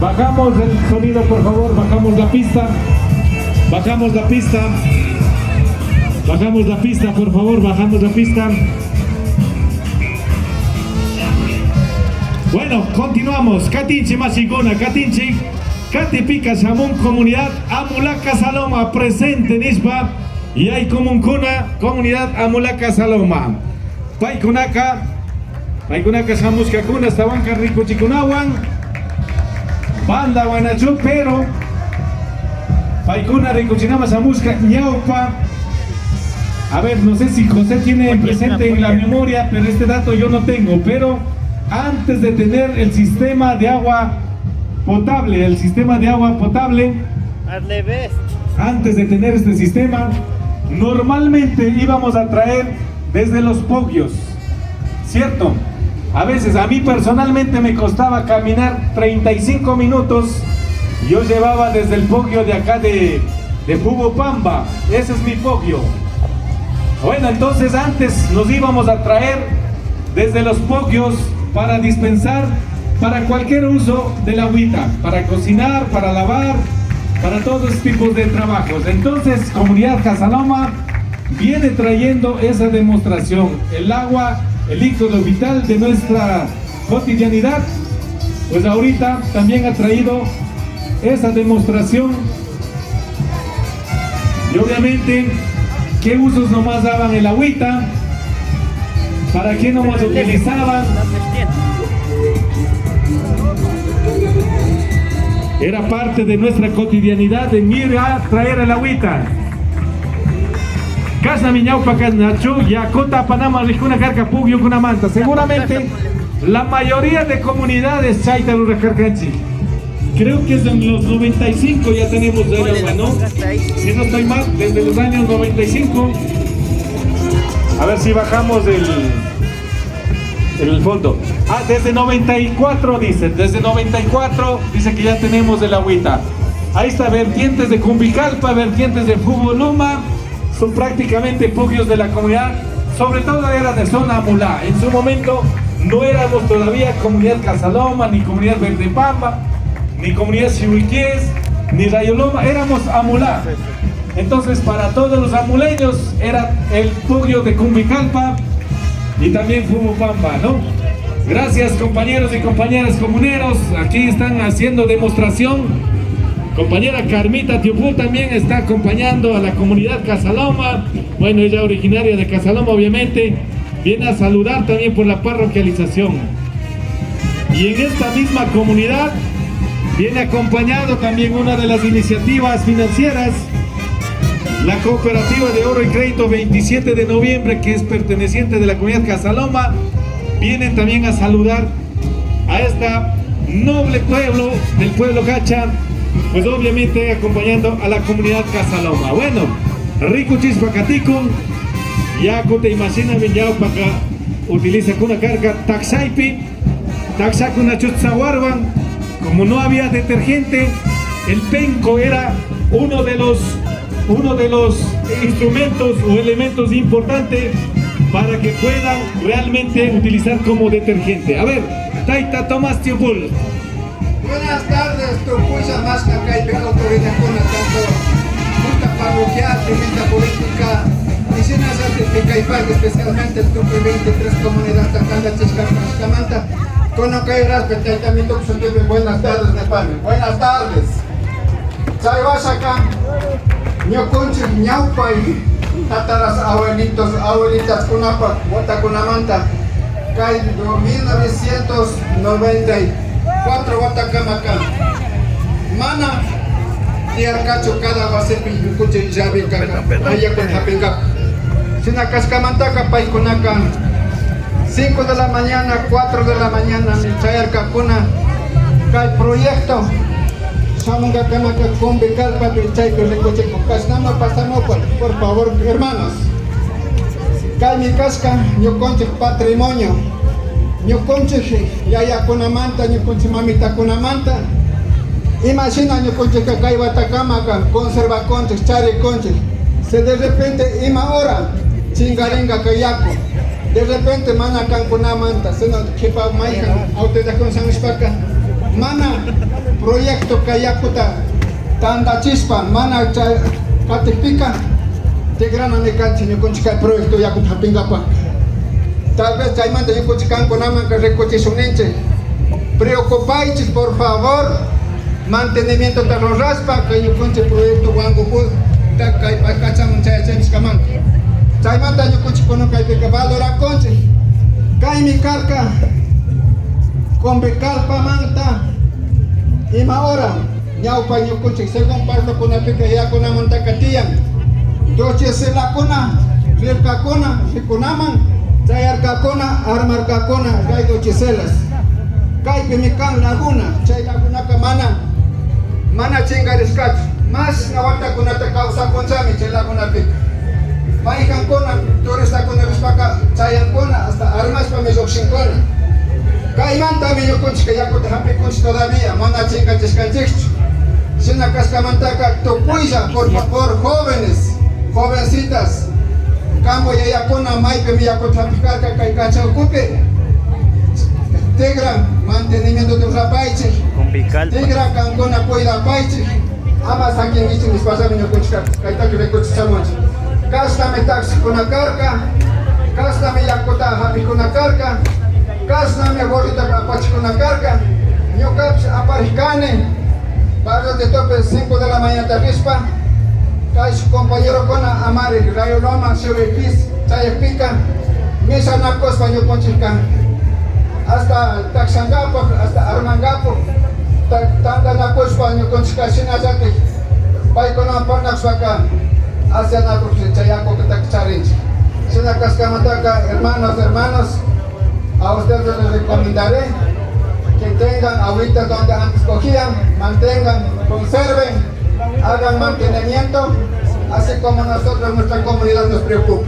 Bajamos el sonido, por favor, bajamos la pista. Bajamos la pista. Bajamos la pista, por favor, bajamos la pista. Bueno, continuamos. Katinchi Machigona, Katinchi, Katipika Shamun, comunidad Amulaca Saloma, presente Nisba. Y hay Comuncuna, comunidad Amulaca Saloma. Paikunaka Shamuska Kuna, Stabanca Rico Chicunawan, Banda Guanachu, pero Paikuna Rico Chinama Shamuska, Ñaupa. A ver, no sé si José tiene presente en la memoria, pero este dato yo no tengo. Pero antes de tener el sistema de agua potable, antes de tener este sistema, normalmente íbamos a traer desde los Pogios, ¿cierto? A veces, a mí personalmente me costaba caminar 35 minutos. Yo llevaba desde el Pogio de acá de Pubopamba, ese es mi Pogio. Bueno, entonces antes nos íbamos a traer desde los Pogios para dispensar para cualquier uso del agüita, para cocinar, para lavar, para todos tipos de trabajos. Entonces, Comunidad Casaloma viene trayendo esa demostración. El agua, el líquido vital de nuestra cotidianidad, pues ahorita también ha traído esa demostración. Y obviamente, ¿qué usos nomás daban el agüita? ¿Para qué nomás utilizaban? Era parte de nuestra cotidianidad de ir a traer el agüita. Casa Miñaupa Casnachu, Yacuta, Panamá, Rijuna, Carca, Pugio, Manta. Seguramente la mayoría de comunidades Chaita, Carcanchi. Creo que es en los 95 ya tenemos el agua, ¿no? Si no estoy mal, desde los años 95. A ver si bajamos el fondo. Ah, desde 94 dice, desde 94 dice que ya tenemos el agüita. Ahí está, vertientes de Cumbicalpa, vertientes de Fugoluma, son prácticamente pugios de la comunidad, sobre todo era de zona Amulá. En su momento no éramos todavía comunidad Casaloma, ni comunidad Verdepamba, ni comunidad Chihuiquies, ni Rayoloma, éramos Amulá. Entonces para todos los amuleños era el pugio de Cumbicalpa y también Fumupamba, ¿no? Gracias compañeros y compañeras comuneros, aquí están haciendo demostración. Compañera Carmita Tiupú también está acompañando a la comunidad Casaloma. Bueno, ella originaria de Casaloma obviamente, viene a saludar también por la parroquialización. Y en esta misma comunidad viene acompañado también una de las iniciativas financieras, la Cooperativa de Ahorro y Crédito 27 de noviembre, que es perteneciente de la comunidad Casaloma. Vienen también a saludar a esta noble pueblo, del pueblo Cacha, pues obviamente acompañando a la comunidad Casaloma. Bueno, rico chispacaticum, ya te imaginas bien ya para utiliza una carga taxaipi, taxacuna chutzahuarban. Como no había detergente, el penco era uno de los instrumentos o elementos importantes para que puedan realmente utilizar como detergente. A ver, Taita Tomás Tiopul. Buenas tardes, tu cuya más que acá y venga autoridad con tanto junta parroquial, pimienta política, y sin hacer Picaipal, especialmente el grupo 23 comunidades Tacanda, Chisca, Cascamanta, con lo que hay respeto también tu buenas tardes, Nepal. Buenas tardes. Chay vas acá, ño conche, ñaupa y tataras abuelitos, abuelitas, kunapa, bota kunamanta, cae 1994 Guatacamaca. Mana, tiarcacho cada base pincuche y javi caca, allá con japinga. Sina cascamantaca, paicunaca, 5 de la mañana, 4 de la mañana, mi chayar cacuna, cae proyecto. Samunga camaca con becal papi chay que le coche con casnama pasamos por favor, hermanos. Cae mi casca, yo conche patrimonio. Yo conche ya con amanta, yo conche mamita con amanta. Imagina yo conche que cae batacama, conserva conche, chare conche. Se de repente ima hora, chingaringa kayaco. De repente mana can con amanta, se no chepa maija, auto de con san espaca. mana proyecto kayakuta tanda chispa mana katipika tegrana mekanchi ñukunchika proyecto yakut hapingapa tal vez chaymanta ñukunchikan kunaman ka recochishunenche preocupaychis por favor mantenimiento de los raspa que ñukunchi proyecto wangupud ta kay pakachamun chayachaymiskaman chaymanta ñukunchi kuno kaypika valorakonchi kaymi karka Convecalpa manta ima hora ñawpa ñukunchik según parto kunapika yakunaman takatiyan doche selakuna rirkakuna rikunaman chayarkakuna armarkakuna kay doche selas kaypi mikan laguna chay lagunaka mana chingarisqachu mas ñawatakunata kawsakunchami chay lagunapika maykankuna turistakuna rispaka chayankuna hasta armashpa lluqsinkuna kaymanta ñukunchik yakuta hapikunchik todavía mana chinkachishkanchikchu shina kaskamantaka tupuylla por jóvenes jovencitas campo yayakuna maypi yakuta hapikarka kay kachawkupi tigran mantenimiento de rapaychik tigran kankuna cuidapaychik ama sakinkichik nispasami ñukunchik kaytaki rikuchichamunchik kastami taxikuna karka kastami yakuta hapikuna karka Kasname gorrita apachikuna karka, ñukapish aparijkani, barrio de tope 5 de la mañana tarispa, kaish compañero kona amari, rayo loma, shuripis, chayapika, misa nakospa ñukunchika, hasta Taxangapo, hasta Armangapo, tanda nakospa ñukunchika shinazati, paikona parnaxwaka, hacia nakospa chayako que takcharinchi. Shina kaskamataka, hermanos, a ustedes les recomendaré que tengan agüita donde antes cogían, mantengan, conserven, hagan mantenimiento, así como nosotros, nuestra comunidad nos preocupa.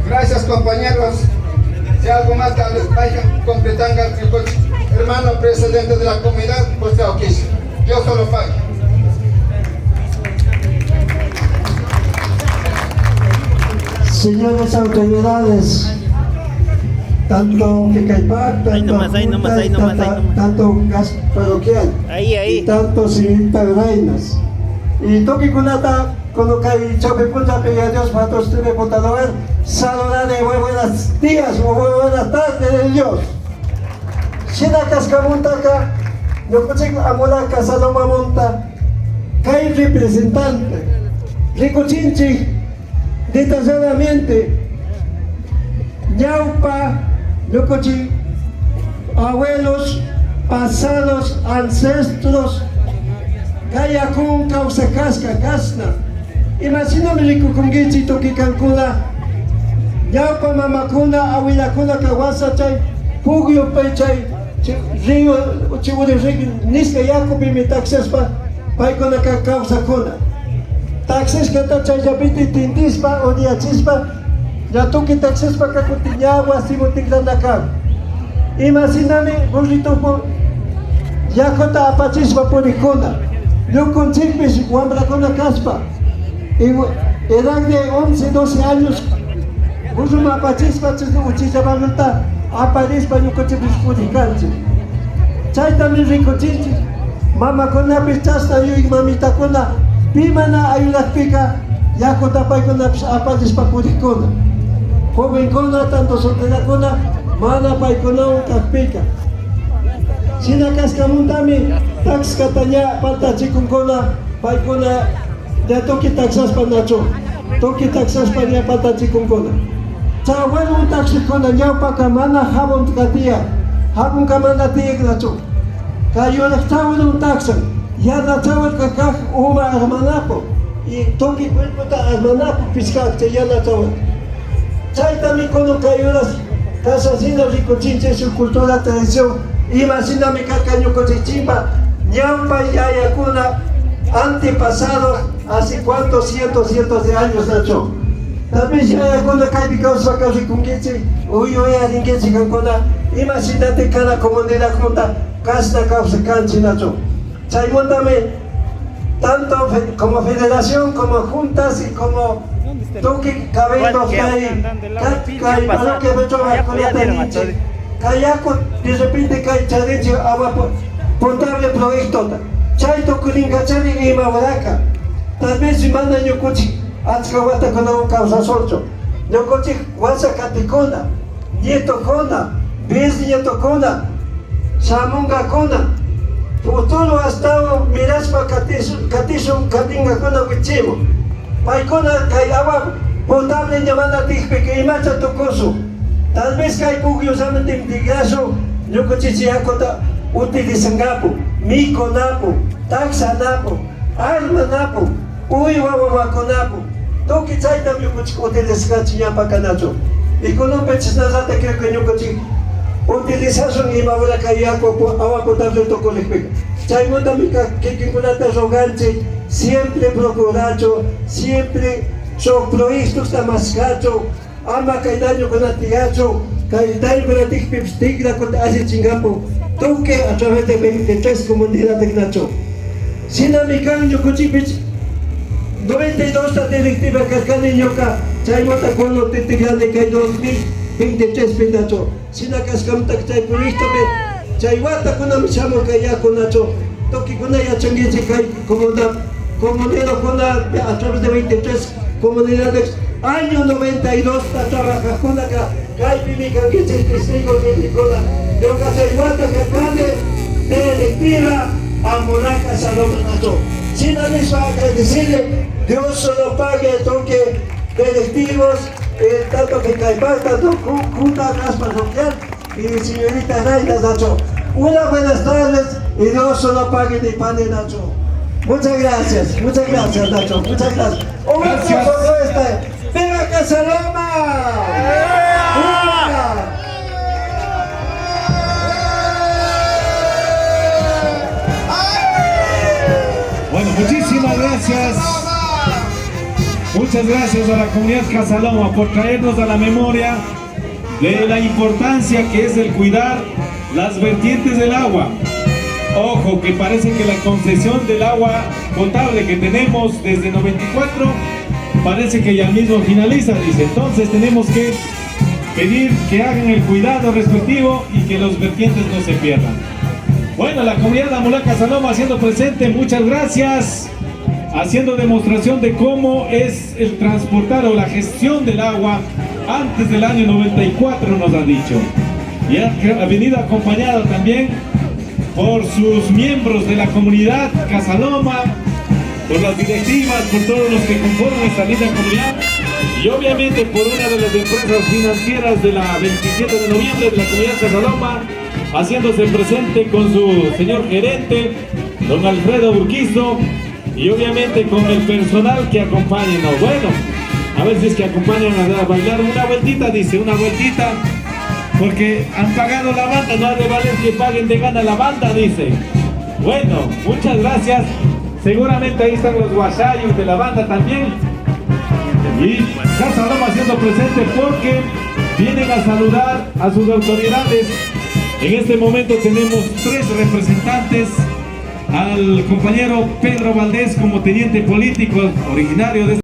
Gracias compañeros, si algo más tal vez vayan completando el hermano presidente de la comunidad, pues te oquiso. Yo solo pago. Señores autoridades, tanto Quecaipac, tanto gas parroquial, y tanto civil reinas. Y toque kunata, cuando cae choque punta, pega a Dios para todos ustedes, votadores, saludar de muy buenos días o muy buenas tardes de Dios. Shina Cascamuntaca, no consigo amolaca, Saloma Monta, cae representante, Ricochinchi, detalladamente, ñaupa, Lucochi, abuelos, pasados, ancestros, Kayakun, causa casca, casna. Imagíname rico con guichito que cancuna, ñaupa, mamakuna, abuelacuna, kawasa, chay, pugio, pechay, río, chiburi, nisca, yacubi, mi taxespa, paicona, causa cuna. Taxes que está chay, yapiti, tintispa, o diachispa, ya tú que taxes para que continuaba así botigran acá. Imagíname, burrito, ya cota apachispa por icona. Yo con chipis, guambra con la caspa. Edad de 11, 12 años, burro apachispa, uchisa baluta, aparispa, yo con chipis por icanche. Chay también rico chichi, mama con la pichasta, yo y mamita con la pimana, hay una pica, ya cota pa con la apachispa por icona. Joven kona, tanto soltera kona, mana paikona un kakpika. Sina kaskamuntami, tax katanya, palta chikun kona, paikona, ya toki taxas pa nacho. Toki taxas pa niya palta chikun kona. Sa bueno un taxi kona, ñaupa ka mana habon katia, habon ka mana tiyak nacho. Kayo naktawan un taxan, ya natawan ka kak uma armanapo. Y toki kuelputa armanapo piskak, ya natawan. Chay también cuando cayuras, casasino ricochinche su cultura, tradición, imagíname cacaño cochichimba, ñampa y ayacuna, antepasados, hace cuántos cientos de años nacho. También si ayacuna caipicos vaca ricunquiche, uyo ya rinquiche cancona, imagínate cada comunidad junta, casta causa canchi nacho. Chay montame, tanto como federación, como juntas y como toque cabello cae para que me choca con la teniche. Kayako de repente cae chaleche agua potable proyecto chayto kulinkachari ima waraka tal vez mana ñukuchik achka watakunawan kawsasunchu ñukuchik wasa katikuna nietokuna bisnietokuna shamunkakuna futuro hasta miraspa katishun katingakuna wichimu paykuna kay agua potable ñamana tikpi imacha tukusu tal vez kay pugyusamanta integraso ñukuchichi yakuta utilizangapu mikunapu taksanapu armanapu uywa wawakunapu tuki chaytam ñukuchik utilizangachi ñapakanachu ikunupechis nasata creo que ñukuchik utilización ima wala kay agua potable tukulikpika chaymantami kikinkunata roganchik siempre procuracho siempre son proyectos tamascacho ama kay daño kunatigacho kay daño kunatikpips tigra kunta así chingapo toque a través de 23 comunidades nacho sinamikan ñukuchipich 92 ta directiva kaskani ñuka chaymanta cuando titigrane kay 2023 pinacho sinakaskamtak chay proyecto me chaywata kunami chamo kay yakunacho toki kuna yachangichi kay comunero kuna a través de 23 comunidades año 92 ta trabaja kuna ka kay pimikangichi testigo de Nicola de Casaiguata que cane directiva a Monaca Saloma Nacho. Sin anexo a decirle, Dios solo pague el toque directivos, tanto que Caipán, tanto Junta Raspa Social y señorita Naida Nacho. Unas buenas tardes y Dios solo pague de pan de Nacho. Muchas gracias Nacho, muchas gracias. Gracias. ¡Viva Casaloma! Bueno, muchísimas gracias. Muchas gracias a la comunidad Casaloma por traernos a la memoria de la importancia que es el cuidar las vertientes del agua. Ojo, que parece que la concesión del agua potable que tenemos desde 94 parece que ya mismo finaliza, dice. Entonces tenemos que pedir que hagan el cuidado respectivo y que los vertientes no se pierdan. Bueno, la comunidad de Amolá Casaloma haciendo presente, muchas gracias, haciendo demostración de cómo es el transportar o la gestión del agua antes del año 94, nos ha dicho. Y ha venido acompañado también por sus miembros de la comunidad Casaloma, por las directivas, por todos los que conforman esta linda comunidad y obviamente por una de las empresas financieras de la 27 de noviembre de la comunidad Casaloma, haciéndose presente con su señor gerente, don Alfredo Urquizo, y obviamente con el personal que acompaña. Bueno, a veces que acompañan a bailar una vueltita, dice, una vueltita, porque han pagado la banda, no ha de valer que paguen de gana la banda, dice. Bueno, muchas gracias. Seguramente ahí están los guasayos de la banda también. Y Casaloma haciendo presente porque vienen a saludar a sus autoridades. En este momento tenemos 3 representantes, al compañero Pedro Valdés como teniente político originario de